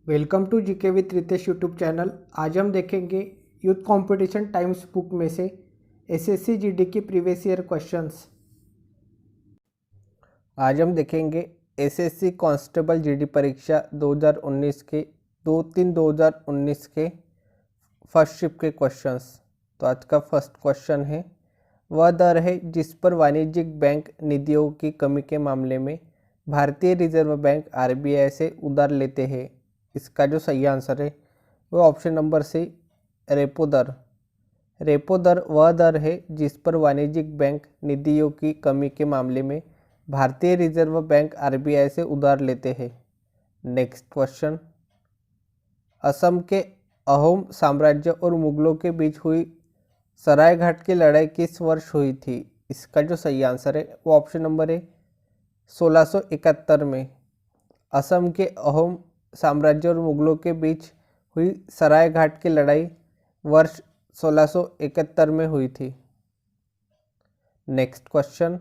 Welcome to GK with Ritesh YouTube channel. आज हम देखेंगे यूथ कंपटीशन टाइम्स बुक में से एसएससी जीडी की प्रीवियस ईयर क्वेश्चंस। आज हम देखेंगे एसएससी कांस्टेबल जीडी परीक्षा 2019 के 2/3/2019 के फर्स्ट शिफ्ट के क्वेश्चंस। तो आज का फर्स्ट क्वेश्चन है, वह दर है जिस पर वाणिज्यिक बैंक निधियों की कमी के मामले में भारतीय रिजर्व बैंक आरबीआई से उधार लेते हैं। इसका जो सही आंसर है वो ऑप्शन नंबर सी, रेपो दर। रेपो दर वह दर है जिस पर वाणिज्यिक बैंक निधियों की कमी के मामले में भारतीय रिजर्व बैंक आरबीआई से उधार लेते हैं। नेक्स्ट क्वेश्चन, असम के अहोम साम्राज्य और मुगलों के बीच हुई सरायघाट की लड़ाई किस वर्ष हुई थी? इसका जो सही आंसर है वो ऑप्शन नंबर है 1671 में। असम के अहोम साम्राज्य और मुगलों के बीच हुई सरायघाट की लड़ाई वर्ष 1671 में हुई थी। नेक्स्ट क्वेश्चन,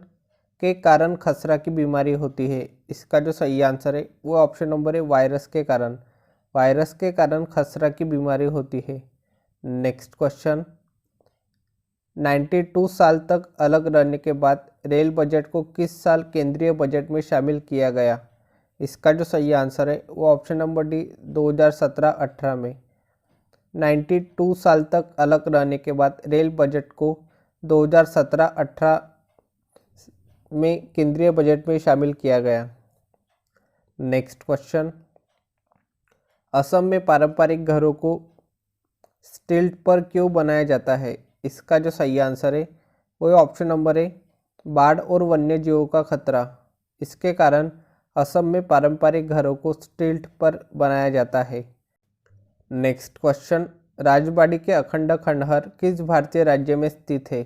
के कारण खसरा की बीमारी होती है? इसका जो सही आंसर है वो ऑप्शन नंबर है वायरस के कारण। वायरस के कारण खसरा की बीमारी होती है। नेक्स्ट क्वेश्चन, 92 साल तक अलग रहने के बाद रेल बजट को किस साल केंद्रीय बजट में शामिल किया गया? इसका जो सही आंसर है वो ऑप्शन नंबर डी, 2017-18 में। 92 साल तक अलग रहने के बाद रेल बजट को 2017-18 में केंद्रीय बजट में शामिल किया गया। नेक्स्ट क्वेश्चन, असम में पारंपरिक घरों को स्टिल्ट पर क्यों बनाया जाता है? इसका जो सही आंसर है वो ऑप्शन नंबर है बाढ़ और वन्य जीवों का खतरा। इसके कारण असम में पारंपरिक घरों को स्टिल्ट पर बनाया जाता है। नेक्स्ट क्वेश्चन, राजबाड़ी के अखंड खंडहर किस भारतीय राज्य में स्थित है?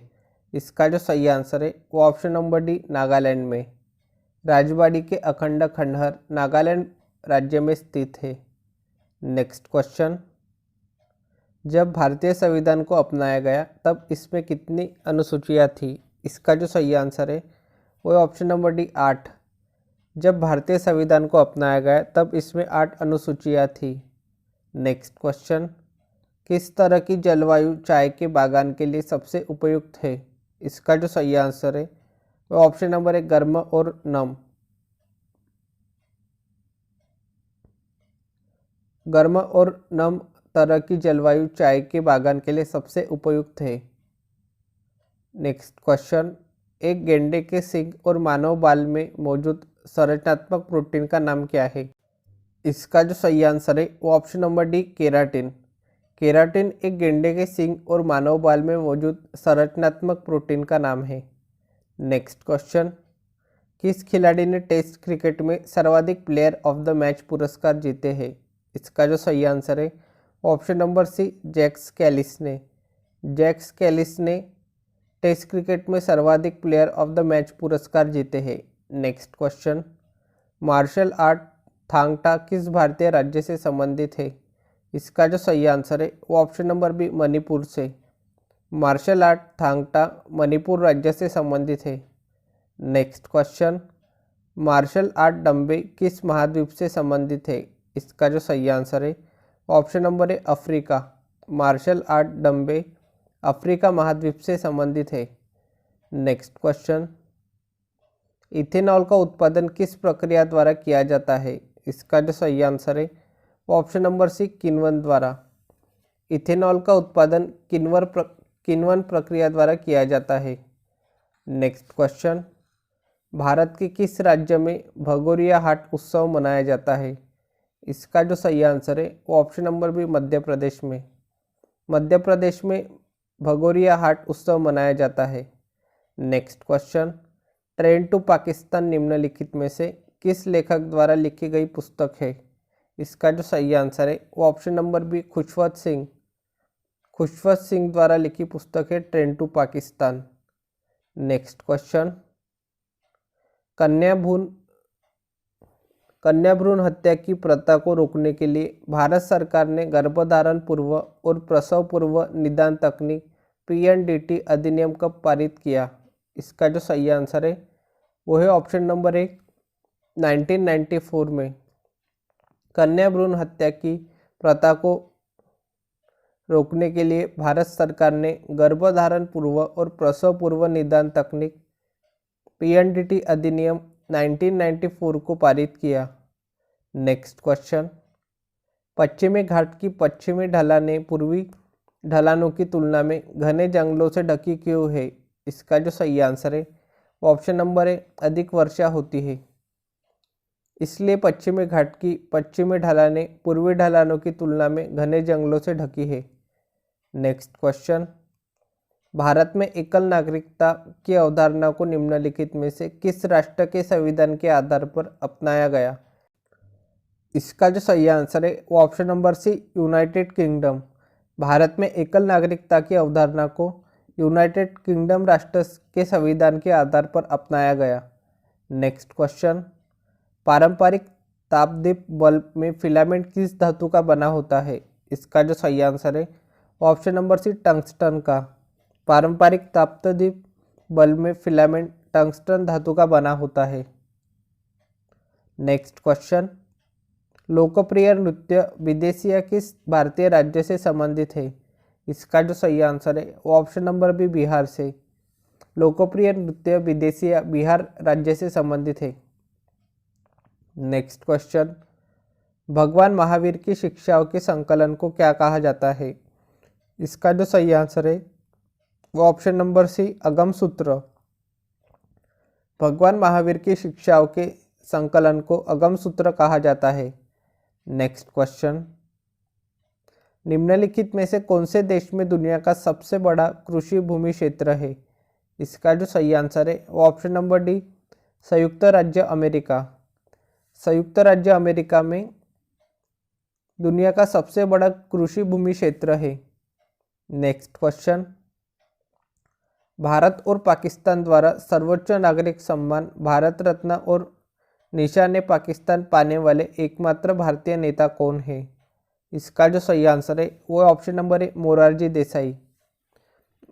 इसका जो सही आंसर है वो ऑप्शन नंबर डी, नागालैंड में। राजबाड़ी के अखंड खंडहर नागालैंड राज्य में स्थित है। नेक्स्ट क्वेश्चन, जब भारतीय संविधान को अपनाया गया तब इसमें कितनी अनुसूचियाँ थी? इसका जो सही आंसर है वो ऑप्शन नंबर डी, 8। जब भारतीय संविधान को अपनाया गया तब इसमें 8 अनुसूचियाँ थी। नेक्स्ट क्वेश्चन, किस तरह की जलवायु चाय के बागान के लिए सबसे उपयुक्त है? इसका जो सही आंसर है वो ऑप्शन नंबर है गर्म और नम। गर्म और नम तरह की जलवायु चाय के बागान के लिए सबसे उपयुक्त है। नेक्स्ट क्वेश्चन, एक गेंडे के सींग और मानव बाल में मौजूद संरचनात्मक प्रोटीन का नाम क्या है? इसका जो सही आंसर है वो option number D, keratin. Keratin एक गेंडे के सींग और मानव बाल में मौजूद संरचनात्मक प्रोटीन का नाम है। नेक्स्ट क्वेश्चन, किस खिलाड़ी ने टेस्ट क्रिकेट में सर्वाधिक प्लेयर ऑफ द मैच पुरस्कार जीते हैं? इसका जो सही आंसर है option number C, Jacques Kallis ने। जैक्स कैलिस ने टेस्ट क्रिकेट में सर्वाधिक प्लेयर ऑफ द मैच पुरस्कार जीते हैं। Next question, martial art Thang Ta किस भारतीय राज्य से संबंधित है? इसका जो सही आंसर है वो ऑप्शन नंबर बी, मणिपुर से। मार्शल आर्ट थांग टा मणिपुर राज्य से संबंधित है। नेक्स्ट क्वेश्चन, मार्शल आर्ट डम्बे किस महाद्वीप से संबंधित है? इसका जो सही आंसर है ऑप्शन नंबर है अफ्रीका। मार्शल आर्ट डम्बे अफ्रीका महाद्वीप से संबंधित है। नेक्स्ट क्वेश्चन, इथेनॉल का उत्पादन किस प्रक्रिया द्वारा किया जाता है? इसका जो सही आंसर है वो ऑप्शन नंबर सी, किण्वन द्वारा। इथेनॉल का उत्पादन किण्वन प्रक्रिया द्वारा किया जाता है। नेक्स्ट क्वेश्चन, भारत के किस राज्य में भगोरिया हाट उत्सव मनाया जाता है? इसका जो सही आंसर है वो option number B, Madhya Pradesh में। मध्य प्रदेश में भगोरिया हाट उत्सव मनाया जाता है। Next question, train to Pakistan निम्नलिखित में से किस लेखक द्वारा लिखी गई पुस्तक है? इसका जो सही आंसर है वो option number B, Khushwant Singh. Khushwant Singh द्वारा लिखी पुस्तक है train to Pakistan. Next question, कन्या भ्रूण हत्या की प्रथा को रोकने के लिए भारत सरकार ने गर्भधारण पूर्व और प्रसव पूर्व निदान तकनीक PNDT अधिनियम कब पारित किया? इसका जो सही आंसर है वो है ऑप्शन नंबर 1, 1994 में। कन्या भ्रूण हत्या की प्रथा को रोकने के लिए भारत सरकार ने गर्भधारण पूर्व और प्रसव पूर्व निदान तकनीक पीएनडीटी अधिनियम 1994 को पारित किया। नेक्स्ट क्वेश्चन, पश्चिमी घाट की पश्चिमी ढलानें पूर्वी ढलानों की तुलना में घने जंगलों से ढकी क्यों है? इसका जो सही आंसर है वो ऑप्शन नंबर है, अधिक वर्षा होती है, इसलिए पश्चिमी घाट की पश्चिमी ढलानें पूर्वी ढलानों की तुलना में घने जंगलों से ढकी है। नेक्स्ट क्वेश्चन, भारत में एकल नागरिकता की अवधारणा को निम्नलिखित में से किस राष्ट्र के संविधान के आधार पर अपनाया गया? इसका जो सही आंसर है वो option number C, United Kingdom. Bharat में एकल नागरिकता की अवधारणा को यूनाइटेड किंगडम राष्ट्र के संविधान के आधार पर अपनाया गया। नेक्स्ट क्वेश्चन, पारंपरिक तापदीप बल्ब में फिलामेंट किस धातु का बना होता है? इसका जो सही आंसर है ऑप्शन नंबर सी, टंगस्टन का। पारंपरिक तापदीप बल्ब में फिलामेंट टंगस्टन धातु का बना होता है। नेक्स्ट क्वेश्चन, लोकप्रिय नृत्य विदेशिया किस भारतीय राज्य से संबंधित है? इसका जो सही आंसर है वो ऑप्शन नंबर बी, बिहार से। लोकप्रिय नृत्य विदेशिया बिहार राज्य से संबंधित है। नेक्स्ट क्वेश्चन, भगवान महावीर की शिक्षाओं के संकलन को क्या कहा जाता है? इसका जो सही आंसर है वो ऑप्शन नंबर सी, अगम सूत्र। भगवान महावीर की शिक्षाओं के संकलन को अगम सूत्र कहा जाता है। नेक्स्ट क्वेश्चन, निम्नलिखित में से कौन से देश में दुनिया का सबसे बड़ा कृषि भूमि क्षेत्र है? इसका जो सही आंसर है वो ऑप्शन नंबर डी, संयुक्त राज्य अमेरिका। संयुक्त राज्य अमेरिका में दुनिया का सबसे बड़ा कृषि भूमि क्षेत्र है। नेक्स्ट क्वेश्चन, भारत और पाकिस्तान द्वारा सर्वोच्च नागरिक सम्मान भारत रत्न और निशान पाकिस्तान पाने वाले एकमात्र भारतीय नेता कौन है? इसका जो सही आंसर है वो ऑप्शन नंबर है, मोरारजी देसाई।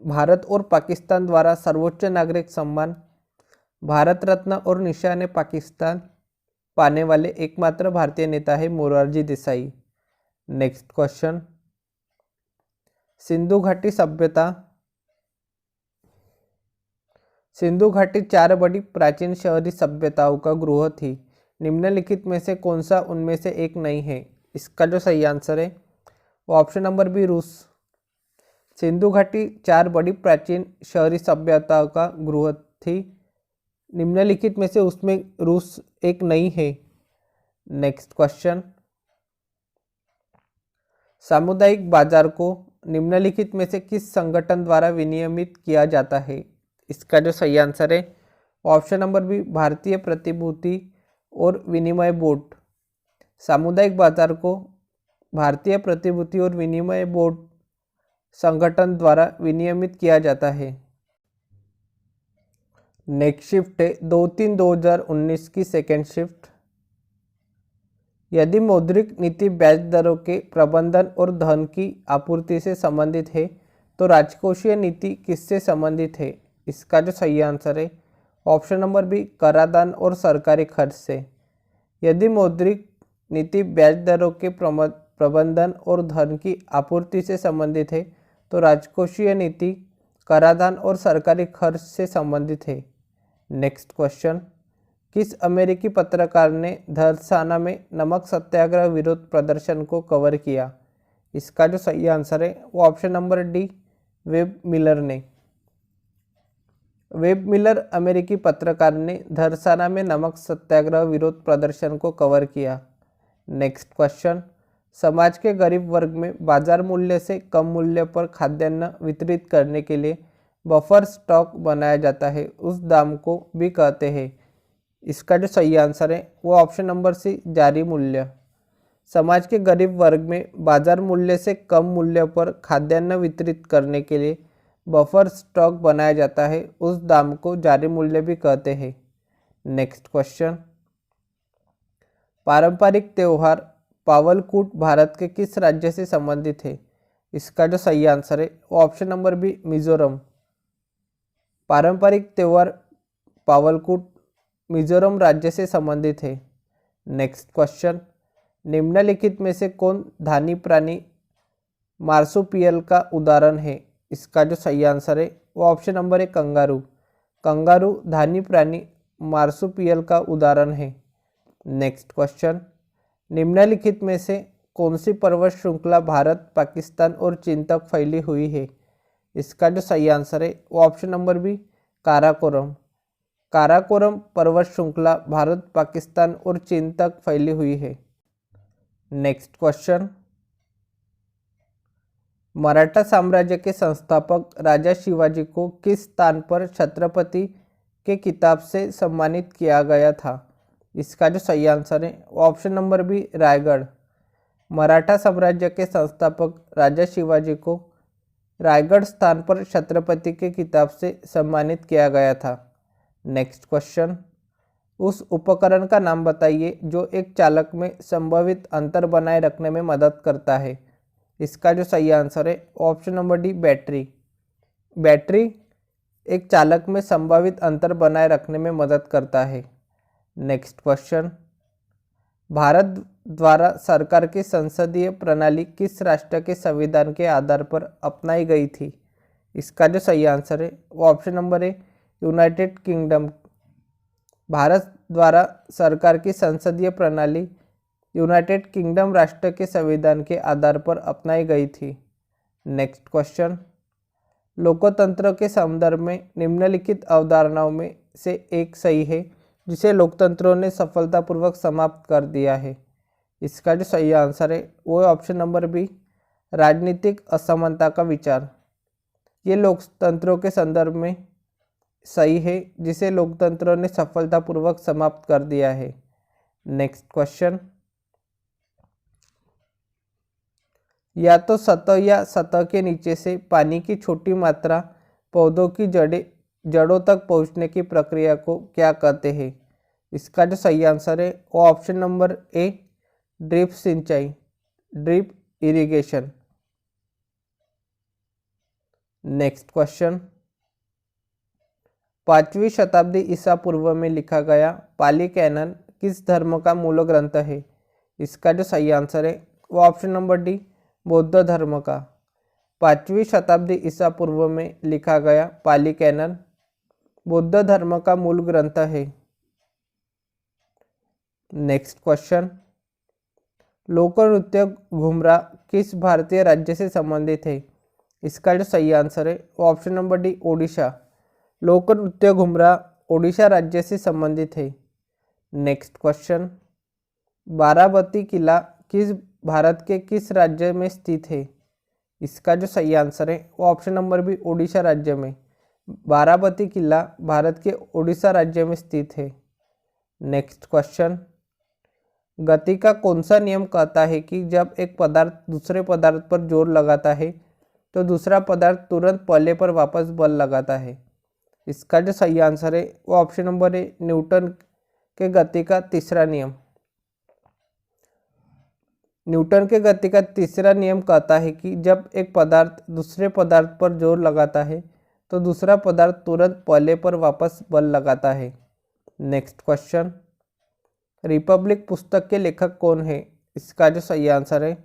भारत और पाकिस्तान द्वारा सर्वोच्च नागरिक सम्मान भारत रत्न और निशान पाकिस्तान पाने वाले एकमात्र भारतीय नेता है मोरारजी देसाई। नेक्स्ट क्वेश्चन, सिंधु घाटी सभ्यता सिंधु घाटी 4 बड़ी प्राचीन शहरी सभ्यताओं का गृह थी। निम्नलिखित में से कौन सा उनमें से एक नहीं है? इसका जो सही आंसर है वो ऑप्शन नंबर बी, रूस। सिंधु घाटी 4 बड़ी प्राचीन शहरी सभ्यताओं का गृह थी। निम्नलिखित में से उसमें रूस एक नहीं है। नेक्स्ट क्वेश्चन, सामुदायिक बाजार को निम्नलिखित में से किस संगठन द्वारा विनियमित किया जाता है? इसका जो सही आंसर है ऑप्शन नंबर बी, भारतीय प्रतिभूति और विनिमय बोर्ड। सामुदायिक बाजार को भारतीय प्रतिभूति और विनिमय बोर्ड संगठन द्वारा विनियमित किया जाता है। नेक्स्ट शिफ्ट है 2/3/2019 की सेकेंड शिफ्ट। यदि मौद्रिक नीति ब्याज दरों के प्रबंधन और धन की आपूर्ति से संबंधित है तो राजकोषीय नीति किससे संबंधित है? इसका जो सही आंसर है ऑप्शन नंबर बी, कराधान और सरकारी खर्च से। यदि मौद्रिक नीति ब्याज दरों के प्रबंधन और धन की आपूर्ति से संबंधित है तो राजकोषीय नीति कराधान और सरकारी खर्च से संबंधित है। नेक्स्ट क्वेश्चन, किस अमेरिकी पत्रकार ने धरसाना में नमक सत्याग्रह विरोध प्रदर्शन को कवर किया? इसका जो सही आंसर है वो option number D, web Miller ने। वेब मिलर अमेरिकी पत्रकार ने धरसाना में नमक सत्याग्रह विरोध प्रदर्शन को कवर किया। नेक्स्ट क्वेश्चन, समाज के गरीब वर्ग में बाजार मूल्य से कम मूल्य पर खाद्यान्न वितरित करने के लिए बफर स्टॉक बनाया जाता है, उस दाम को भी कहते हैं। इसका जो सही आंसर है वो ऑप्शन नंबर सी, जारी मूल्य। समाज के गरीब वर्ग में बाजार मूल्य से कम मूल्य पर खाद्यान्न वितरित करने के लिए बफर स्टॉक बनाया जाता है, उस दाम को जारी मूल्य भी कहते हैं। नेक्स्ट क्वेश्चन, पारंपरिक त्यौहार पावलकूट भारत के किस राज्य से संबंधित है? इसका जो सही आंसर है वो ऑप्शन नंबर बी, मिजोरम। पारंपरिक त्यौहार पावलकूट मिजोरम राज्य से संबंधित है। नेक्स्ट क्वेश्चन, निम्नलिखित में से कौन धानी प्राणी मार्सुपियल का उदाहरण है? इसका जो सही आंसर है वो ऑप्शन नंबर है कंगारू। कंगारू धानी प्राणी मार्सुपियल का उदाहरण है। नेक्स्ट क्वेश्चन, निम्नलिखित में से कौन सी पर्वत श्रृंखला भारत, पाकिस्तान और चीन तक फैली हुई है? इसका जो सही आंसर है वो option number B Karakoram. Karakoram पर्वत श्रृंखला भारत, पाकिस्तान और चीन तक फैली हुई है। नेक्स्ट क्वेश्चन, मराठा साम्राज्य के संस्थापक राजा शिवाजी को किस स्थान पर छत्रपति के खिताब से सम्मानित किया गया था? इसका जो सही आंसर है वो option number B Raigad. Maratha साम्राज्य के संस्थापक राजा शिवाजी को रायगढ़ स्थान पर छत्रपति के खिताब से सम्मानित किया गया था। नेक्स्ट क्वेश्चन, उस उपकरण का नाम बताइए जो एक चालक में संभावित अंतर बनाए रखने में मदद करता है। इसका जो सही आंसर है option number D battery. Battery एक चालक में संभावित अंतर बनाए रखने में मदद करता है। नेक्स्ट क्वेश्चन, भारत द्वारा सरकार की संसदीय प्रणाली किस राष्ट्र के संविधान के आधार पर अपनाई गई थी? इसका जो सही आंसर है वो ऑप्शन नंबर है यूनाइटेड किंगडम। भारत द्वारा सरकार की संसदीय प्रणाली यूनाइटेड किंगडम राष्ट्र के संविधान के आधार पर अपनाई गई थी। नेक्स्ट क्वेश्चन, लोकतंत्र के संदर्भ में निम्नलिखित अवधारणाओं में से एक सही है जिसे लोकतंत्रों ने सफलतापूर्वक समाप्त कर दिया है। इसका जो सही आंसर है वो ऑप्शन नंबर बी राजनीतिक असमानता का विचार। ये लोकतंत्रों के संदर्भ में सही है जिसे लोकतंत्रों ने सफलतापूर्वक समाप्त कर दिया है। नेक्स्ट क्वेश्चन, या तो सतह या सतह के नीचे से पानी की छोटी मात्रा पौधों की जड़ों तक पहुंचने की प्रक्रिया को क्या कहते हैं? इसका जो सही आंसर है वो ऑप्शन नंबर ए ड्रिप सिंचाई, ड्रिप इरिगेशन। नेक्स्ट क्वेश्चन, 5वीं शताब्दी ईसा पूर्व में लिखा गया पाली कैनन किस धर्म का मूल ग्रंथ है? इसका जो सही आंसर है वो ऑप्शन नंबर डी बौद्ध धर्म का। 5वीं शताब्दी ईसा पूर्व में लिखा गया पाली कैनन बौद्ध धर्म का मूल ग्रंथ है। नेक्स्ट क्वेश्चन, लोक नृत्य घुमरा किस भारतीय राज्य से संबंधित है? इसका जो सही आंसर है वो ऑप्शन नंबर डी ओडिशा। लोक नृत्य घुमरा ओडिशा राज्य से संबंधित है। नेक्स्ट क्वेश्चन, बाराबती किला किस भारत के किस राज्य में स्थित है? इसका जो सही आंसर है वो ऑप्शन नंबर बी ओडिशा राज्य में। बाराबती किला भारत के ओडिशा राज्य में स्थित है। नेक्स्ट क्वेश्चन, गति का कौन सा नियम कहता है कि जब एक पदार्थ दूसरे पदार्थ पर जोर लगाता है तो दूसरा पदार्थ तुरंत पहले पर वापस बल लगाता है? इसका जो सही आंसर है वो ऑप्शन नंबर है न्यूटन के गति का तीसरा नियम। न्यूटन के गति का तीसरा नियम कहता है कि जब एक पदार्थ दूसरे पदार्थ पर जोर लगाता है तो दूसरा पदार्थ तुरंत पहले पर वापस बल लगाता है। नेक्स्ट क्वेश्चन, रिपब्लिक पुस्तक के लेखक कौन है? इसका जो सही आंसर है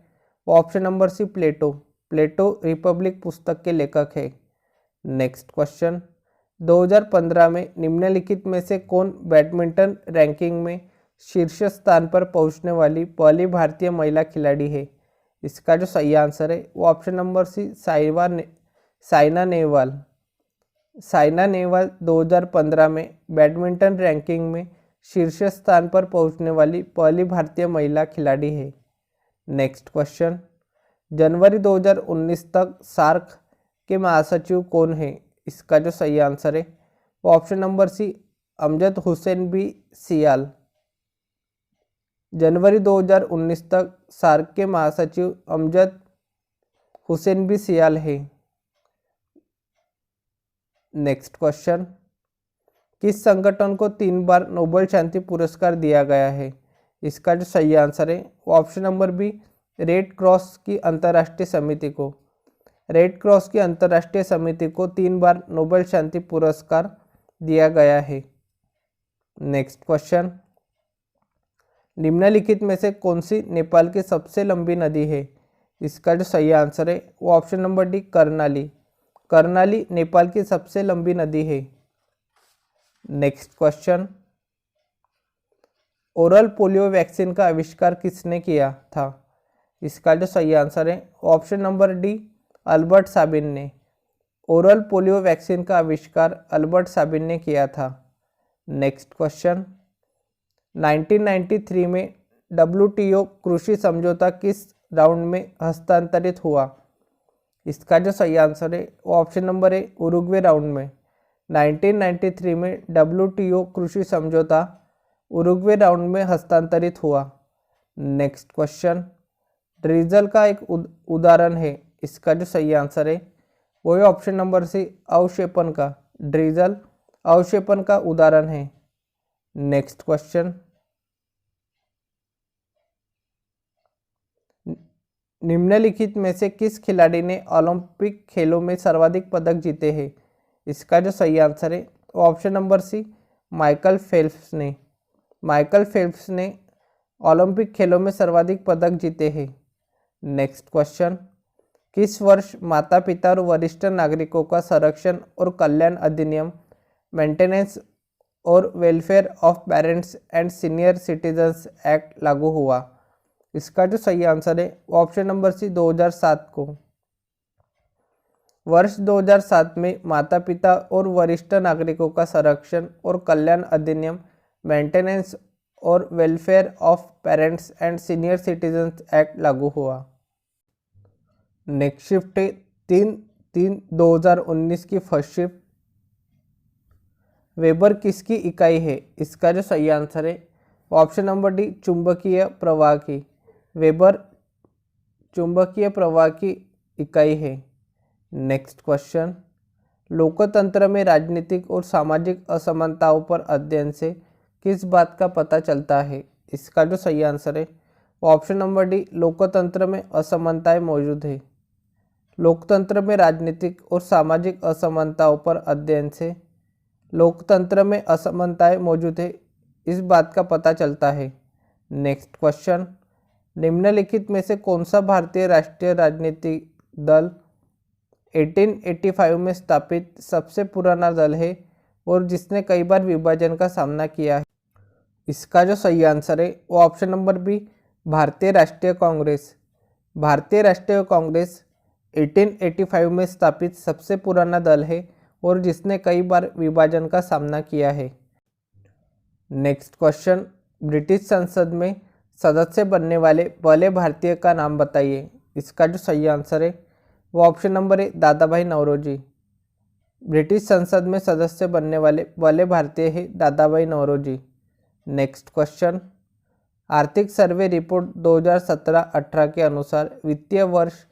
वो ऑप्शन नंबर सी प्लेटो। प्लेटो रिपब्लिक पुस्तक के लेखक है। नेक्स्ट क्वेश्चन, 2015 में निम्नलिखित में से कौन बैडमिंटन रैंकिंग में शीर्ष स्थान पर पहुंचने वाली पहली भारतीय महिला खिलाड़ी है? इसका जो सही आंसर है वो option number C Saina Nehwal. Saina Nehwal 2015 में बैडमिंटन रैंकिंग में शीर्ष स्थान पर पहुंचने वाली पहली भारतीय महिला खिलाड़ी है। नेक्स्ट क्वेश्चन, जनवरी 2019 तक सार्क के महासचिव कौन है? इसका जो सही आंसर है वो option number C Amjad Hussain B Sial. जनवरी 2019 तक सार्क के महासचिव अमजद हुसैन बी सियाल है। नेक्स्ट क्वेश्चन, किस संगठन को 3 बार नोबेल शांति पुरस्कार दिया गया है? इसका जो सही आंसर है वो option number B Red Cross की अंतर्राष्ट्रीय समिति को। रेड क्रॉस की अंतर्राष्ट्रीय समिति को 3 बार नोबेल शांति पुरस्कार दिया गया है। नेक्स्ट क्वेश्चन, निम्नलिखित में से कौन सी नेपाल की सबसे लंबी नदी है? इसका जो सही आंसर है वो option number D Karnali. Karnali Nepal की सबसे लंबी नदी है। Next question, oral polio vaccine का आविष्कार किसने किया था? इसका जो सही आंसर है option number D Albert Sabin ने। ओरल पोलियो वैक्सीन का आविष्कार अल्बर्ट साबिन ने किया था। नेक्स्ट क्वेश्चन, 1993 में WTO कृषि समझौता किस राउंड में हस्तांतरित हुआ? इसका जो सही आंसर है वो ऑप्शन नंबर है उरुग्वे राउंड में। 1993 में WTO कृषि समझौता उरुग्वे राउंड में हस्तांतरित हुआ। नेक्स्ट क्वेश्चन, ड्रीजल का एक उदाहरण है। इसका जो सही आंसर है वो है ऑप्शन नंबर सी अवक्षेपण का। ड्रीजल अवक्षेपण का उदाहरण है। नेक्स्ट क्वेश्चन, निम्नलिखित में से किस खिलाड़ी ने ओलंपिक खेलों में सर्वाधिक पदक जीते हैं? इसका जो सही आंसर है वो option number C Michael Phelps ने। माइकल फेल्प्स ने ओलंपिक खेलों में सर्वाधिक पदक जीते हैं। नेक्स्ट क्वेश्चन, किस वर्ष माता पिता और वरिष्ठ नागरिकों का संरक्षण और कल्याण अधिनियम मेंटेनेंस और welfare of parents and senior citizens act लागू हुआ? इसका जो सही आंसर है वो ऑप्शन नंबर सी 2007 को। वर्ष 2007 में माता पिता और वरिष्ठ नागरिकों का संरक्षण और कल्याण अधिनियम मेंटेनेंस और welfare of parents and senior citizens act लागू हुआ। नेक्स्ट शिफ्ट है 3/3/2019 की फर्स्ट शिफ्ट। वेबर किसकी इकाई है? इसका जो सही आंसर है ऑप्शन नंबर डी चुंबकीय प्रवाह की। वेबर चुंबकीय प्रवाह की इकाई है। नेक्स्ट क्वेश्चन, लोकतंत्र में राजनीतिक और सामाजिक असमानताओं पर अध्ययन से किस बात का पता चलता है? इसका जो सही आंसर है ऑप्शन नंबर डी लोकतंत्र में असमानताएं मौजूद है। लोकतंत्र में राजनीतिक और सामाजिक असमानताओं पर अध्ययन से लोकतंत्र में असमानताएं मौजूद है इस बात का पता चलता है। नेक्स्ट क्वेश्चन, निम्नलिखित में से कौन सा भारतीय राष्ट्रीय राजनीतिक दल 1885 में स्थापित सबसे पुराना दल है और जिसने कई बार विभाजन का सामना किया है? इसका जो सही आंसर है वो ऑप्शन नंबर बी भारतीय राष्ट्रीय कांग्रेस। भारतीय राष्ट्रीय कांग्रेस 1885 में स्थापित सबसे पुराना दल है और जिसने कई बार विभाजन का सामना किया है। नेक्स्ट क्वेश्चन, ब्रिटिश संसद में सदस्य बनने वाले पहले भारतीय का नाम बताइए। इसका जो सही आंसर है वो ऑप्शन नंबर है दादा भाई नौरोजी। ब्रिटिश संसद में सदस्य बनने वाले पहले भारतीय है दादा भाई नौरोजी। नेक्स्ट क्वेश्चन, आर्थिक सर्वे रिपोर्ट 2017-18 के अनुसार वित्तीय वर्ष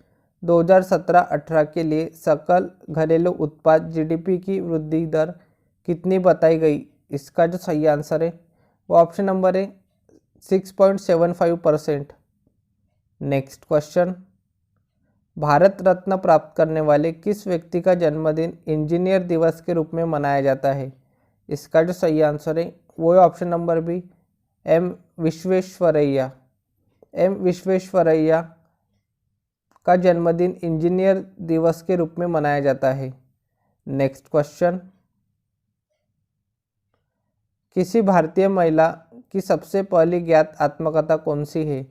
2017-18 के लिए सकल घरेलू उत्पाद GDP की वृद्धि दर कितनी बताई गई? इसका जो सही आंसर है वो ऑप्शन नंबर है 6.75%। नेक्स्ट क्वेश्चन, भारत रत्न प्राप्त करने वाले किस व्यक्ति का जन्मदिन इंजीनियर दिवस के रूप में मनाया जाता है? इसका जो सही आंसर है वो है option number B M Visvesvaraya. M Visvesvaraya का जन्मदिन इंजीनियर दिवस के रूप में मनाया जाता है। नेक्स्ट क्वेश्चन, किसी भारतीय महिला की सबसे पहली ज्ञात आत्मकथा कौन सी है?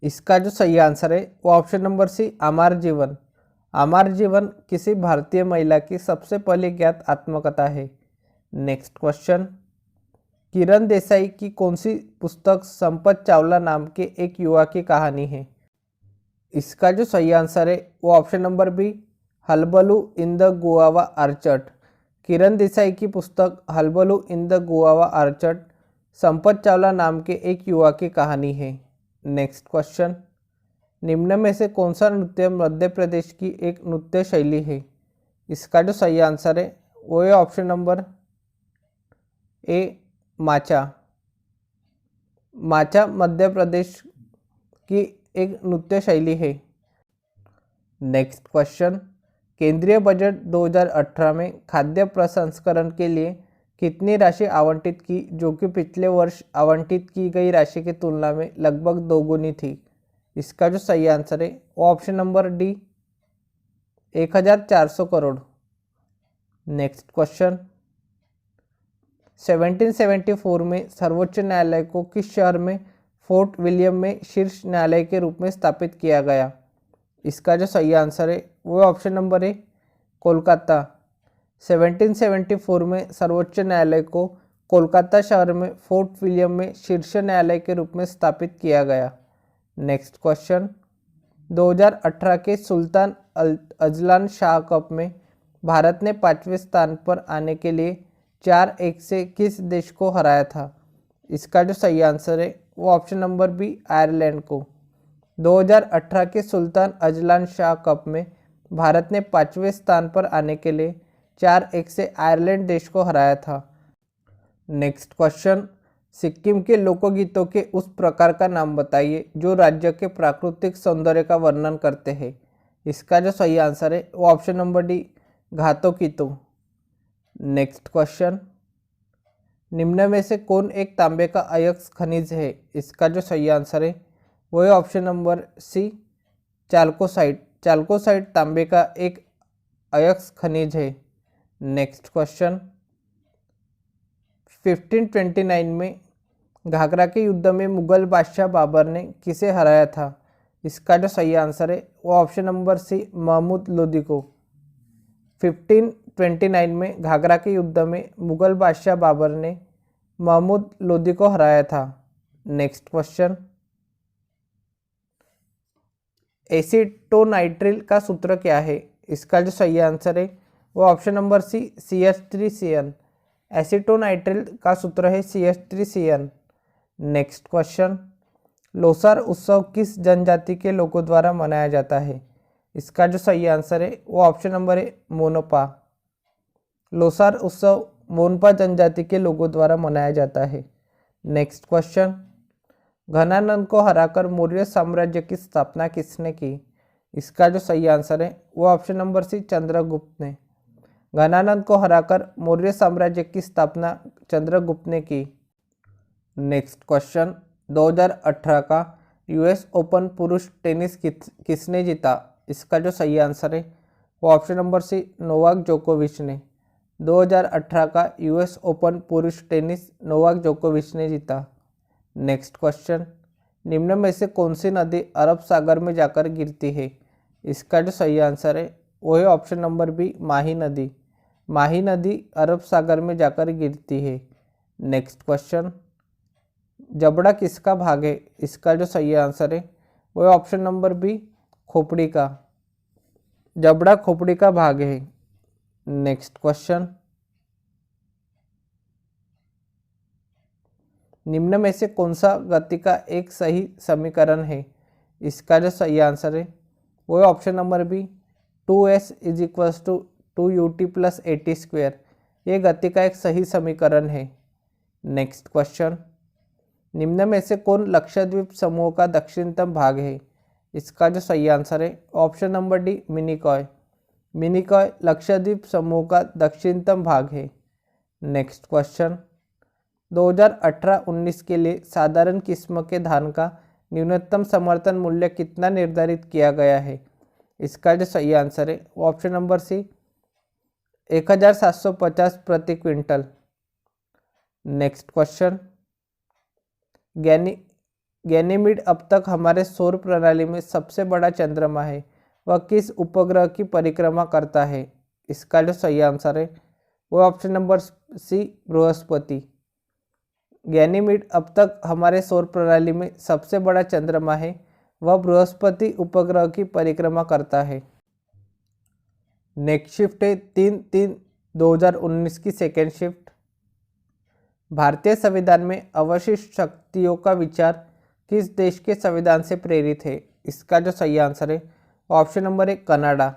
इसका जो सही आंसर है वो ऑप्शन नंबर सी आमार जीवन। आमार जीवन किसी भारतीय महिला की सबसे पहली ज्ञात आत्मकथा है। नेक्स्ट क्वेश्चन, किरण देसाई की कौन सी पुस्तक संपत चावला नाम के एक युवा की कहानी है? इसका जो सही आंसर है वो option number B hullabaloo in the guava orchard. Kiran Desai की पुस्तक hullabaloo in the guava orchard Sampat Chawla नाम के एक युवा की कहानी है। नेक्स्ट क्वेश्चन, निम्न में से कौन सा नृत्य मध्य प्रदेश की एक नृत्य शैली है? इसका जो सही आंसर है वो है ऑप्शन नंबर ए माचा। माचा मध्य प्रदेश की एक नृत्य शैली है। नेक्स्ट क्वेश्चन, केंद्रीय बजट 2018 में खाद्य प्रसंस्करण के लिए कितनी राशि आवंटित की जो कि पिछले वर्ष आवंटित की गई राशि की तुलना में लगभग दोगुनी थी? इसका जो सही आंसर है वो option number D 1400 crore. Next question, 1774 में सर्वोच्च न्यायालय को किस शहर में फोर्ट विलियम में शीर्ष न्यायालय के रूप में स्थापित किया गया? इसका जो सही आंसर है वो ऑप्शन नंबर ए कोलकाता। 1774 में सर्वोच्च न्यायालय को कोलकाता शहर में फोर्ट विलियम में शीर्ष न्यायालय के रूप में स्थापित किया गया। नेक्स्ट क्वेश्चन, 2018 के सुल्तान अजलान शाह कप में भारत ने 5वें स्थान पर आने के लिए 4-1 से किस देश को हराया था? इसका जो सही आंसर है वो ऑप्शन नंबर बी आयरलैंड को। 2018 के सुल्तान अजलान शाह कप में भारत ने 5वें स्थान पर आने के लिए 4-1 से आयरलैंड देश को हराया था। नेक्स्ट क्वेश्चन, सिक्किम के लोकगीतों के उस प्रकार का नाम बताइए जो राज्य के प्राकृतिक सौंदर्य का वर्णन करते हैं। इसका जो सही आंसर है वो ऑप्शन नंबर डी घातो कीतो। नेक्स्ट क्वेश्चन, निम्न में से कौन एक तांबे का अयस्क खनिज है? इसका जो सही आंसर है वो है ऑप्शन नंबर सी चाल्कोसाइट। चाल्कोसाइट तांबे का एक अयस्क खनिज है। नेक्स्ट क्वेश्चन, 1529 में घाघरा के युद्ध में मुगल बादशाह बाबर ने किसे हराया था? इसका जो सही आंसर है वो option number C Mahmud Lodi को। 1529 में घाघरा के युद्ध में मुगल बादशाह बाबर ने महमूद लोदी को हराया था। नेक्स्ट क्वेश्चन, एसीटोनाइट्रिल का सूत्र क्या है? इसका जो सही आंसर है वो ऑप्शन नंबर सी CH3CN। एसीटोनाइट्रिल का सूत्र है CH3CN। नेक्स्ट क्वेश्चन, लोसार उत्सव किस जनजाति के लोगों द्वारा मनाया जाता है? इसका जो सही आंसर है वो ऑप्शन नंबर है मोनपा। लोसार उत्सव मोनपा जनजाति के लोगों द्वारा मनाया जाता है। नेक्स्ट क्वेश्चन, घनानंद को हराकर मौर्य साम्राज्य की स्थापना किसने की? इसका जो सही आंसर है वो ऑप्शन नंबर सी चंद्रगुप्त ने। घनानंद को हराकर मौर्य साम्राज्य की स्थापना चंद्रगुप्त ने की। नेक्स्ट क्वेश्चन, 2018 का US ओपन पुरुष टेनिस किसने जीता? इसका जो सही आंसर है वो ऑप्शन नंबर सी नोवाक जोकोविच ने। 2018 का US ओपन पुरुष टेनिस नोवाक जोकोविच ने जीता। नेक्स्ट क्वेश्चन, निम्न में से कौन सी नदी अरब सागर में जाकर गिरती है? इसका जो सही आंसर है वो है ऑप्शन नंबर बी माही नदी। माही नदी अरब सागर में जाकर गिरती है। नेक्स्ट क्वेश्चन, जबड़ा किसका भाग है? इसका जो सही आंसर है वो है ऑप्शन नंबर बी खोपड़ी का। जबड़ा खोपड़ी का भाग है। नेक्स्ट क्वेश्चन, निम्न में से कौन सा गति का एक सही समीकरण है? इसका जो सही आंसर है वो है option number B 2s = 2ut + at²। ये गति का एक सही समीकरण है। नेक्स्ट क्वेश्चन, निम्न में से कौन लक्षद्वीप समूह का दक्षिणतम भाग है? इसका जो सही आंसर है option number D Minicoy. Minicoy Lakshadweep समूह का दक्षिणतम भाग है। नेक्स्ट क्वेश्चन, 2018-19 के लिए साधारण किस्म के धान का न्यूनतम समर्थन मूल्य कितना निर्धारित किया गया है? इसका जो सही आंसर है वो ऑप्शन नंबर सी 1750 प्रति क्विंटल। नेक्स्ट क्वेश्चन, गैनीमीड अब तक हमारे सौर प्रणाली में सबसे बड़ा चंद्रमा है, वह किस उपग्रह की परिक्रमा करता है? इसका जो सही आंसर है वो option number C Brihaspati. Ganymede अब तक हमारे सौर प्रणाली में सबसे बड़ा चंद्रमा है, वह बृहस्पति उपग्रह की परिक्रमा करता है। नेक्स्ट शिफ्ट है 3/3/2019 की सेकेंड शिफ्ट। भारतीय संविधान में अवशिष्ट शक्तियों का विचार किस देश के संविधान से प्रेरित है? इसका जो सही आंसर है ऑप्शन नंबर 1 कनाडा।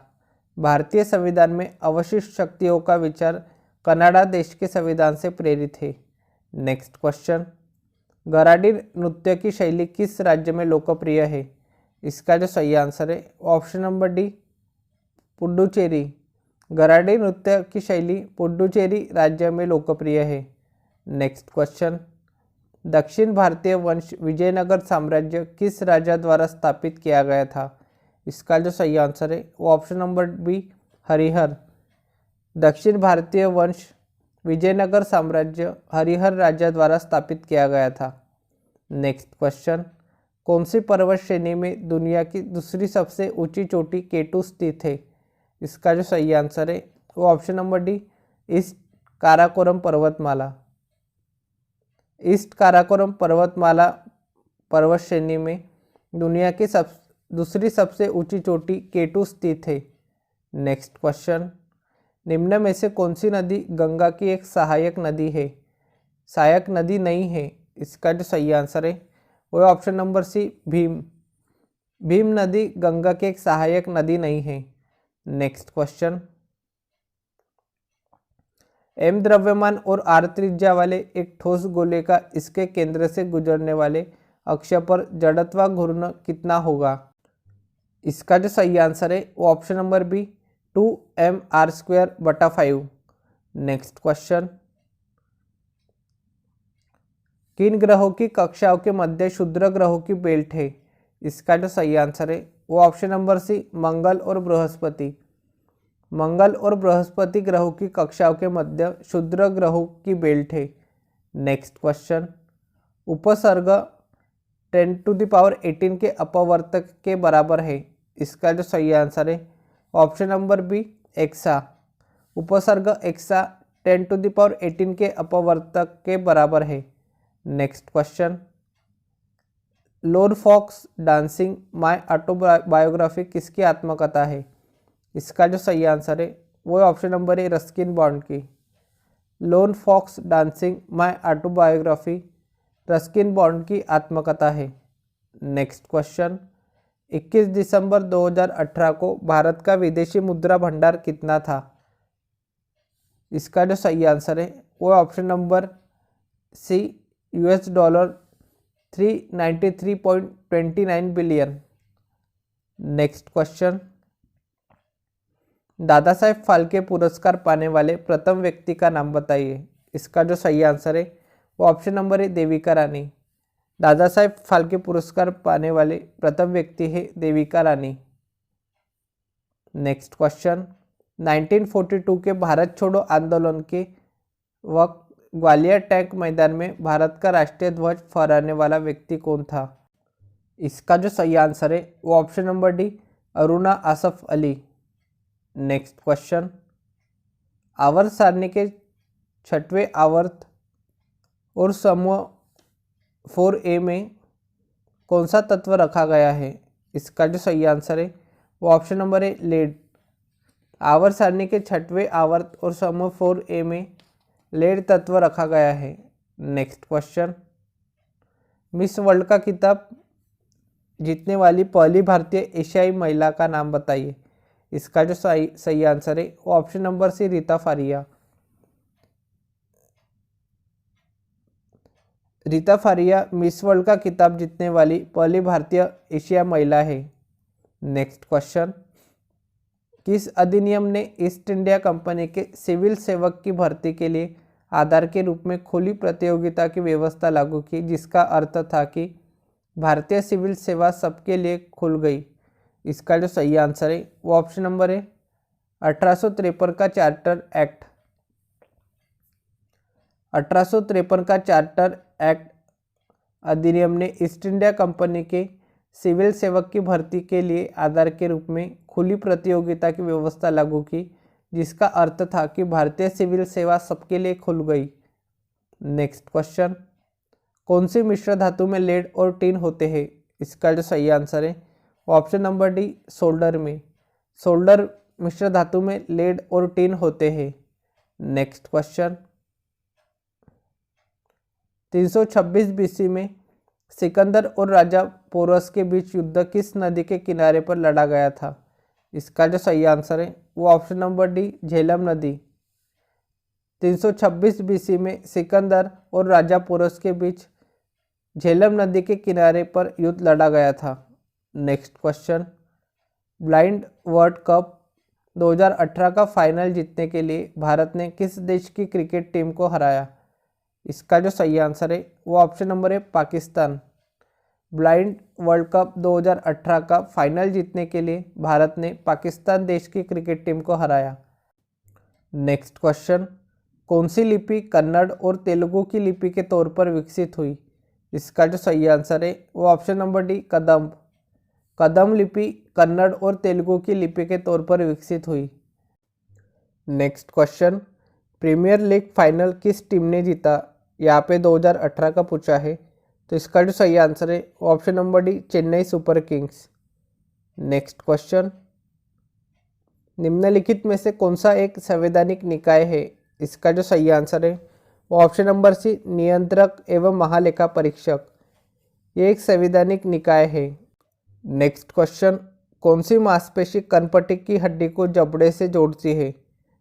भारतीय संविधान में अवशिष्ट शक्तियों का विचार कनाडा देश के संविधान से प्रेरित है। नेक्स्ट क्वेश्चन, गराडी नृत्य की शैली किस राज्य में लोकप्रिय है? इसका जो सही आंसर है option number D Puducherry. Garadi नृत्य की शैली पुडुचेरी राज्य में लोकप्रिय है। नेक्स्ट क्वेश्चन, दक्षिण भारतीय वंश विजयनगर साम्राज्य किस राजा द्वारा स्थापित किया गया था? इसका जो सही आंसर है वो ऑप्शन नंबर बी हरिहर। दक्षिण भारतीय वंश विजयनगर साम्राज्य हरिहर राजा द्वारा स्थापित किया गया था। नेक्स्ट क्वेश्चन, कौन सी पर्वत श्रेणी में दुनिया की दूसरी सबसे ऊंची चोटी केटू स्थित है? इसका जो सही आंसर है वो option number D east Karakoram पर्वतमाला। ईस्ट काराकोरम पर्वतमाला पर्वत श्रेणी में दुनिया की दूसरी सबसे ऊंची चोटी केटू स्थित है। नेक्स्ट क्वेश्चन, निम्न में से कौन सी नदी गंगा की एक सहायक नदी है? सहायक नदी नहीं है। इसका जो सही आंसर है वो option number C Bhima. Bhima नदी गंगा की एक सहायक नदी नहीं है। नेक्स्ट क्वेश्चन, एम द्रव्यमान और आर त्रिज्या वाले एक ठोस गोले का इसके केंद्र से गुजरने वाले अक्ष पर जड़त्व घूर्ण कितना होगा? इसका जो सही आंसर है वो option number B 2mr²/5। Next question, किन ग्रहों की कक्षाओं के मध्य क्षुद्र ग्रहों की बेल्ट है? इसका जो सही आंसर है वो ऑप्शन नंबर सी मंगल और बृहस्पति। मंगल और बृहस्पति ग्रहों की कक्षाओं के मध्य क्षुद्र ग्रहों की बेल्ट है। नेक्स्ट क्वेश्चन, उपसर्ग 10⁻18 के अपवर्तक के बराबर है? इसका जो सही आंसर है ऑप्शन नंबर बी एक्सा। उपसर्ग एक्सा 10⁻18 के अपवर्तक के बराबर है। Next question, Lone Fox Dancing My Autobiography किसकी आत्मकथा है? इसका जो सही आंसर है वो ऑप्शन नंबर है रस्किन बॉन्ड की। Lone Fox Dancing My Autobiography Ruskin Bond की आत्मकथा है। नेक्स्ट क्वेश्चन, 21 दिसंबर 2018 को भारत का विदेशी मुद्रा भंडार कितना था? इसका जो सही आंसर है वो option number C $393.29 billion. Next question, Dada Saheb Phalke पुरस्कार पाने वाले प्रथम व्यक्ति का नाम बताइए। इसका जो सही आंसर है वो ऑप्शन नंबर है देविका रानी। दादा साहेब फाल्के पुरस्कार पाने वाले प्रथम व्यक्ति है देविका रानी। नेक्स्ट क्वेश्चन, 1942 के भारत छोड़ो आंदोलन के वक्त ग्वालियर टैंक मैदान में भारत का राष्ट्रीय ध्वज फहराने वाला व्यक्ति कौन था? इसका जो सही आंसर है वो option number D Aruna Asaf Ali. Next question, आवर्त सारणी के 6वें आवर्त और समूह 4A में कौन सा तत्व रखा गया है? इसका जो सही आंसर है वो ऑप्शन नंबर है लेड। आवर्त सारणी के 6वें आवर्त और समूह 4A में लेड तत्व रखा गया है। नेक्स्ट क्वेश्चन, मिस वर्ल्ड का खिताब जीतने वाली पहली भारतीय एशियाई महिला का नाम बताइए। इसका जो सही आंसर है वो option number C Reita Faria. Reita Faria Miss World का खिताब जीतने वाली पहली भारतीय एशिया महिला है। नेक्स्ट क्वेश्चन, किस अधिनियम ने ईस्ट इंडिया कंपनी के सिविल सेवक की भर्ती के लिए आधार के रूप में खुली प्रतियोगिता की व्यवस्था लागू की, जिसका अर्थ था कि भारतीय सिविल सेवा सबके लिए खुल गई? इसका जो सही आंसर है वो ऑप्शन नंबर है 1853 का चार्टर एक्ट। 1853 का चार्टर एक्ट अधिनियम ने ईस्ट इंडिया कंपनी के सिविल सेवक की भर्ती के लिए आधार के रूप में खुली प्रतियोगिता की व्यवस्था लागू की, जिसका अर्थ था कि भारतीय सिविल सेवा सबके लिए खुल गई। नेक्स्ट क्वेश्चन, कौन सी मिश्र धातु में लेड और टिन होते हैं? इसका जो सही आंसर है ऑप्शन नंबर डी सोल्डर में। सोल्डर मिश्र धातु में लेड और टिन होते हैं। नेक्स्ट क्वेश्चन, 326 BC में सिकंदर और राजा पोरस के बीच युद्ध किस नदी के किनारे पर लड़ा गया था? इसका जो सही आंसर है वो ऑप्शन नंबर डी झेलम नदी। 326 BC में सिकंदर और राजा पोरस के बीच झेलम नदी के किनारे पर युद्ध लड़ा गया था। Next question, blind world cup 2018 का फाइनल जीतने के लिए भारत ने किस देश की क्रिकेट टीम को हराया? इसका जो सही आंसर है वो ऑप्शन नंबर है पाकिस्तान। ब्लाइंड वर्ल्ड कप 2018 का फाइनल जीतने के लिए भारत ने पाकिस्तान देश की क्रिकेट टीम को हराया। नेक्स्ट क्वेश्चन, कौन सी लिपि कन्नड़ और तेलुगु की लिपि के तौर पर विकसित हुई? इसका जो सही आंसर है वो ऑप्शन नंबर डी कदम्ब। कदम लिपि कन्नड़ और तेलुगु की लिपि के तौर पर विकसित हुई। Next question, premier league final किस टीम ने जीता? यहाँ पे 2018 का पूछा है, तो इसका जो सही आंसर है वो option number D Chennai super Kings. Next question, निम्नलिखित में से कौन सा एक संवैधानिक निकाय है? इसका जो सही आंसर है वो ऑप्शन नंबर सी नियंत्रक एवं महालेखा परीक्षक। ये एक संवैधानिक निकाय है। नेक्स्ट क्वेश्चन, कौन सी मांसपेशी कनपट्टी की हड्डी को जबड़े से जोड़ती है?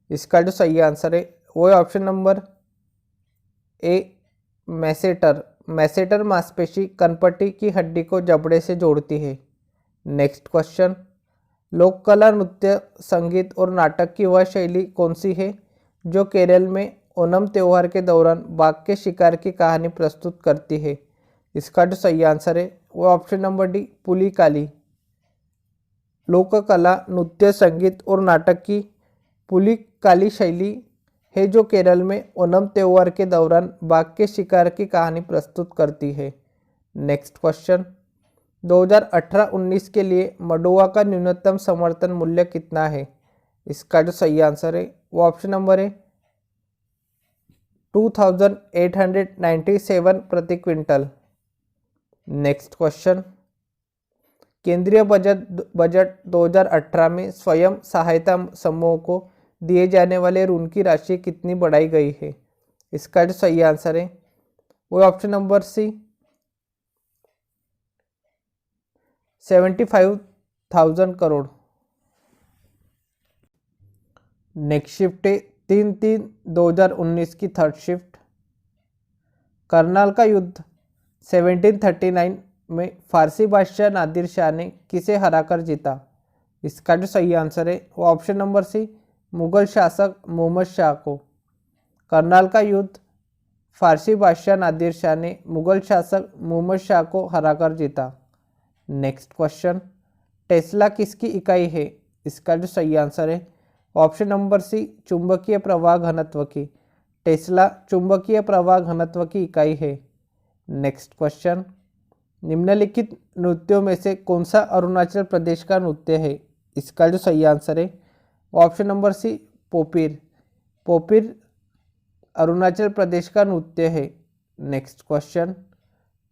इसका जो सही आंसर है वो है option number A masseter. Masseter मांसपेशी कनपट्टी की हड्डी को जबड़े से जोड़ती है। नेक्स्ट क्वेश्चन, लोक कला, नृत्य, संगीत और नाटक की वह शैली कौन सी है जो केरल में ओणम त्योहार के दौरान बाघ के शिकार की कहानी प्रस्तुत करती है? इसका जो सही आंसर है वो ऑप्शन नंबर डी पुलिकाली। लोक कला, नृत्य, संगीत और नाटक की पुलिकाली शैली है जो केरल में ओणम त्योहार के दौरान बाघ के शिकार की कहानी प्रस्तुत करती है। नेक्स्ट क्वेश्चन, 2018-19 के लिए मंडुआ का न्यूनतम समर्थन मूल्य कितना है? इसका जो सही आंसर है वो ऑप्शन नंबर है 2897 प्रति क्विंटल। नेक्स्ट क्वेश्चन, केंद्रीय बजट 2018 में स्वयं सहायता समूह को दिए जाने वाले ऋण की राशि कितनी बढ़ाई गई है? इसका जो सही आंसर है वो option number C 75,000 crore. Next shift है 3/3/2019 की थर्ड शिफ्ट। करनाल का युद्ध 1739 में फारसी बादशाह नादिर शाह ने किसे हराकर जीता? इसका जो सही आंसर है वो ऑप्शन नंबर सी मुगल शासक मोहम्मद शाह को। करनाल का युद्ध फारसी बादशाह नादिर शाह ने मुगल शासक मोहम्मद शाह को हराकर जीता। नेक्स्ट क्वेश्चन, टेस्ला किसकी इकाई है? इसका जो सही आंसर है ऑप्शन नंबर सी चुंबकीय प्रवाह घनत्व की। टेस्ला चुंबकीय प्रवाह घनत्व की इकाई है। नेक्स्ट क्वेश्चन, निम्नलिखित नृत्यों में से कौन सा अरुणाचल प्रदेश का नृत्य है? इसका जो सही आंसर है ऑप्शन नंबर सी पोपीर। पोपीर अरुणाचल प्रदेश का नृत्य है। नेक्स्ट क्वेश्चन,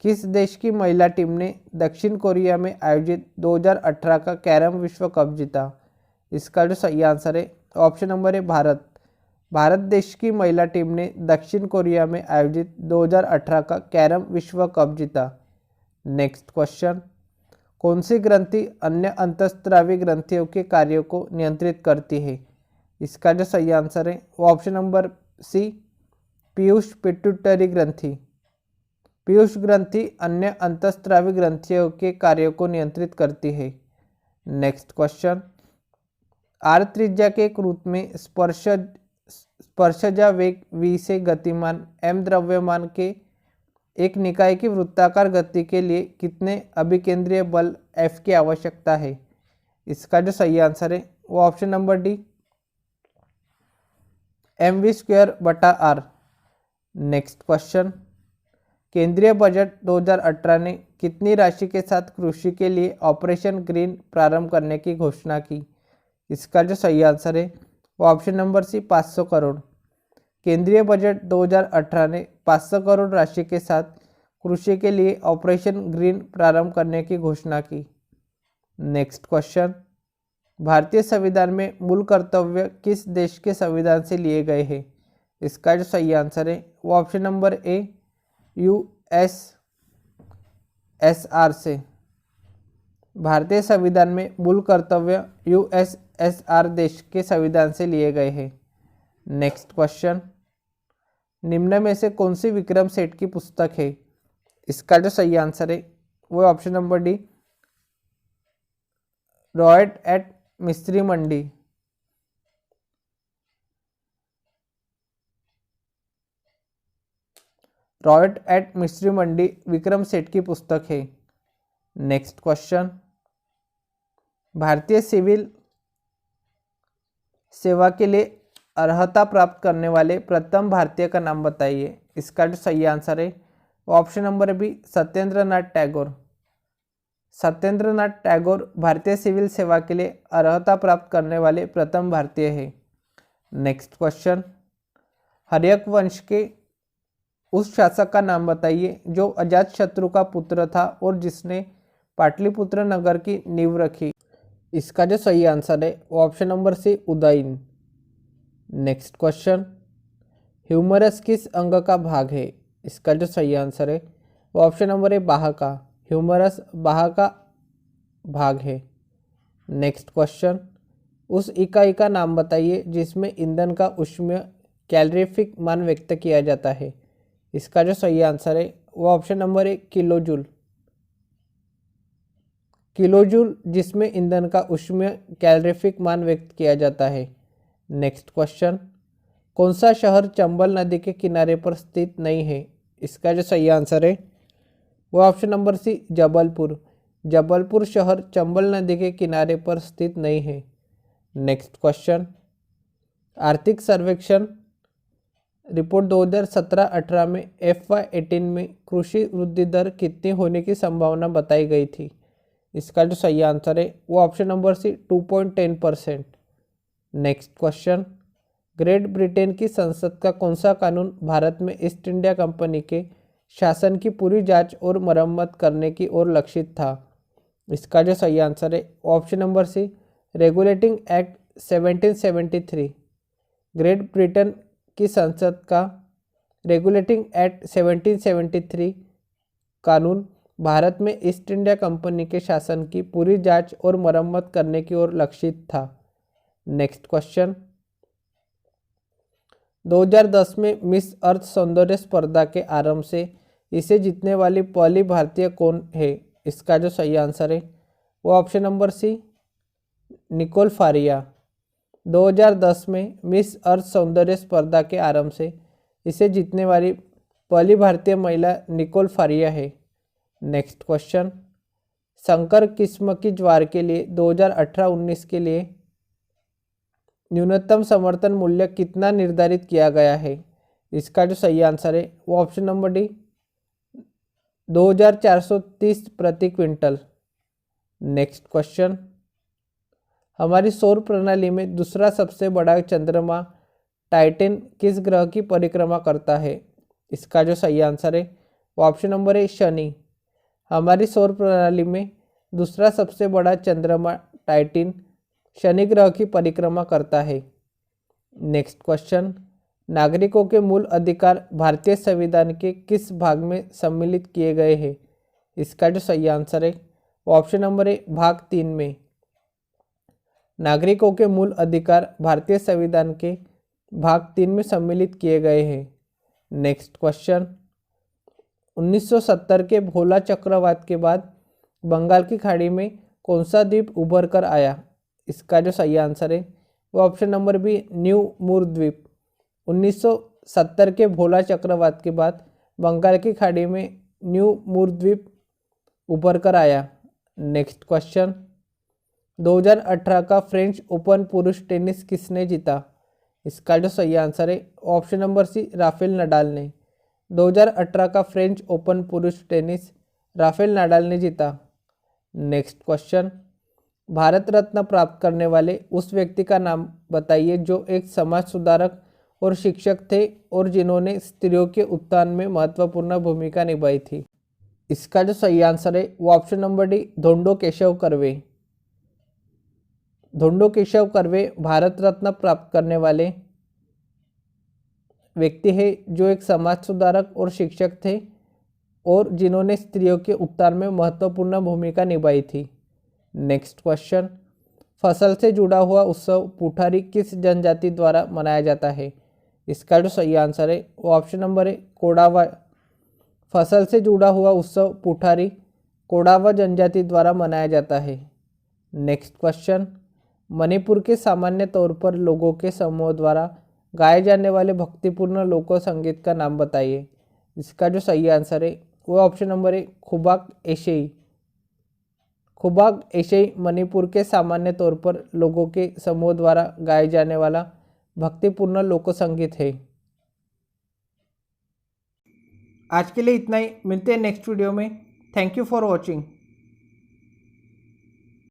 किस देश की महिला टीम ने दक्षिण कोरिया में आयोजित 2018 का कैरम विश्व कप जीता? इसका जो सही आंसर है ऑप्शन नंबर है भारत। भारत देश की महिला टीम ने दक्षिण कोरिया में आयोजित 2018 का कैरम विश्व कप जीता। नेक्स्ट क्वेश्चन, कौन सी ग्रंथि अन्य अंतःस्रावी ग्रंथियों के कार्यों को नियंत्रित करती है? इसका जो सही आंसर है वो ऑप्शन नंबर सी पीयूष पिट्यूटरी ग्रंथि। पीयूष ग्रंथि अन्य अंतःस्रावी ग्रंथियों के कार्यों को नियंत्रित करती है। नेक्स्ट क्वेश्चन, आर त्रिज्या के एक वृत्त में स्पर्शजा वेग v से गतिमान m द्रव्यमान के एक निकाय की वृत्ताकार गति के लिए कितने अभिकेंद्रीय बल F की आवश्यकता है? इसका जो सही आंसर है वो option number D mv²/r। Next question, केंद्रीय बजट 2018 ने कितनी राशि के साथ कृषि के लिए ऑपरेशन ग्रीन प्रारंभ करने की घोषणा की? इसका जो सही आंसर है वो ऑप्शन नंबर सी 500 करोड़। केंद्रीय बजट 2018 ने 500 करोड़ राशि के साथ कृषि के लिए ऑपरेशन ग्रीन प्रारंभ करने की घोषणा की। नेक्स्ट क्वेश्चन, भारतीय संविधान में मूल कर्तव्य किस देश के संविधान से लिए गए हैं? इसका जो सही आंसर है वो ऑप्शन नंबर ए यूएसएसआर से। भारतीय संविधान में मूल कर्तव्य यूएसएसआर देश के संविधान से लिए गए हैं। नेक्स्ट क्वेश्चन, निम्न में से कौन सी विक्रम सेठ की पुस्तक है? इसका जो सही आंसर है वो option number D riot at Mistri Mandi. Riot at Mistri Mandi Vikram Seth की पुस्तक है। नेक्स्ट क्वेश्चन, भारतीय सिविल सेवा के लिए अर्हता प्राप्त करने वाले प्रथम भारतीय का नाम बताइए। इसका जो सही आंसर है वो option number B, Satyendra Nath Tagore. Satyendra Nath Tagore भारतीय सिविल सेवा के लिए अर्हता प्राप्त करने वाले प्रथम भारतीय है। नेक्स्ट क्वेश्चन, हर्यक वंश के उस शासक का नाम बताइए जो अजातशत्रु का पुत्र था और जिसने पाटलिपुत्र नगर की नींव रखी। इसका जो सही आंसर है वो option number C, Udayan. Next question, humerus किस अंग का भाग है। इसका जो सही आंसर है वो ऑप्शन नंबर ए, बाह का। ह्यूमरस बाह का भाग है। नेक्स्ट क्वेश्चन, उस इकाई का नाम बताइए जिसमें ईंधन का ऊष्मीय कैलोरीफिक मान व्यक्त किया जाता है। इसका जो सही आंसर है वो option number A, kilojoule. Kilojoule जिसमें ईंधन का ऊष्मीय कैलोरीफिक मान व्यक्त किया जाता है। नेक्स्ट क्वेश्चन, कौन सा शहर चंबल नदी के किनारे पर स्थित नहीं है। इसका जो सही आंसर है वो option number C, Jabalpur. Jabalpur शहर चंबल नदी के किनारे पर स्थित नहीं है। नेक्स्ट क्वेश्चन, आर्थिक सर्वेक्षण रिपोर्ट 2017-18 में FY18 में कृषि वृद्धि दर कितनी होने की संभावना बताई गई थी। इसका जो सही आंसर है वो option number C, 2.10%। Next question, Great Britain की संसद का कौन सा कानून भारत में ईस्ट इंडिया कंपनी के शासन की पूरी जांच और मरम्मत करने की ओर लक्षित था। इसका जो सही आंसर है option number C, regulating act 1773। Great Britain की संसद का रेगुलेटिंग एक्ट 1773 कानून भारत में ईस्ट इंडिया कंपनी के शासन की पूरी जांच और मरम्मत करने की ओर लक्षित था। नेक्स्ट क्वेश्चन, 2010 में मिस अर्थ सौंदर्य स्पर्धा के आरंभ से इसे जीतने वाली पहली भारतीय कौन है। इसका जो सही आंसर है वो option number C, Nicole Faria. 2010 में मिस अर्थ सौंदर्य स्पर्धा के आरंभ से इसे जीतने वाली पहली भारतीय महिला निकोल फारिया है। नेक्स्ट क्वेश्चन, संकर किस्म की ज्वार के लिए 2018-19 के लिए न्यूनतम समर्थन मूल्य कितना निर्धारित किया गया है। इसका जो सही आंसर है वो ऑप्शन नंबर डी, 2430 प्रति क्विंटल। नेक्स्ट क्वेश्चन, हमारी सौर प्रणाली में दूसरा सबसे बड़ा चंद्रमा टाइटन किस ग्रह की परिक्रमा करता है। इसका जो सही आंसर है वो ऑप्शन नंबर ए, शनि। हमारी सौर प्रणाली में दूसरा सबसे बड़ा चंद्रमा टाइटन शनि ग्रह की परिक्रमा करता है। नेक्स्ट क्वेश्चन, नागरिकों के मूल अधिकार भारतीय संविधान के किस भाग में सम्मिलित किए गए हैं। इसका जो सही आंसर है वो ऑप्शन नंबर ए, भाग 3 में। नागरिकों के मूल अधिकार भारतीय संविधान के भाग 3 में सम्मिलित किए गए हैं। नेक्स्ट क्वेश्चन, 1970 के भोला चक्रवात के बाद बंगाल की खाड़ी में कौन सा द्वीप उभर कर आया। इसका जो सही आंसर है वो ऑप्शन नंबर बी, न्यू मूर द्वीप। 1970 के भोला चक्रवात के बाद बंगाल की खाड़ी में न्यू मूर द्वीप उभर कर आया। नेक्स्ट क्वेश्चन, 2018 का फ्रेंच ओपन पुरुष टेनिस किसने जीता। इसका जो सही आंसर है option number C, Rafael Nadal ने। 2018 का फ्रेंच ओपन पुरुष टेनिस राफेल नडाल ने जीता। नेक्स्ट क्वेश्चन, भारत रत्न प्राप्त करने वाले उस व्यक्ति का नाम बताइए जो एक समाज सुधारक और शिक्षक थे और जिन्होंने स्त्रियों के उत्थान में महत्वपूर्ण भूमिका निभाई थी। इसका जो सही आंसर है वो option number D, Dhondo Keshav Karve. Dhondo Keshav Karve Bharat Ratna प्राप्त करने वाले व्यक्ति है जो एक समाज सुधारक और शिक्षक थे और जिन्होंने स्त्रियों के उत्थान में महत्वपूर्ण भूमिका निभाई थी। नेक्स्ट क्वेश्चन, फसल से जुड़ा हुआ उत्सव पुठारी किस जनजाति द्वारा मनाया जाता है। इसका जो सही आंसर है वो ऑप्शन नंबर है, कोडावा। फसल से जुड़ा हुआ उत्सव पुठारी कोडावा जनजाति द्वारा मनाया जाता है। नेक्स्ट क्वेश्चन, मणिपुर के सामान्य तौर पर लोगों के समूह द्वारा गाए जाने वाले भक्तिपूर्ण लोक संगीत का नाम बताइए। इसका जो सही आंसर है वो ऑप्शन नंबर है खुबाक एशेई। खुबाक एशेई मणिपुर के सामान्य तौर पर लोगों के समूह द्वारा गाए जाने वाला भक्तिपूर्ण लोक संगीत है। आज के लिए इतना ही, मिलते हैं नेक्स्ट वीडियो में। Thank you for watching.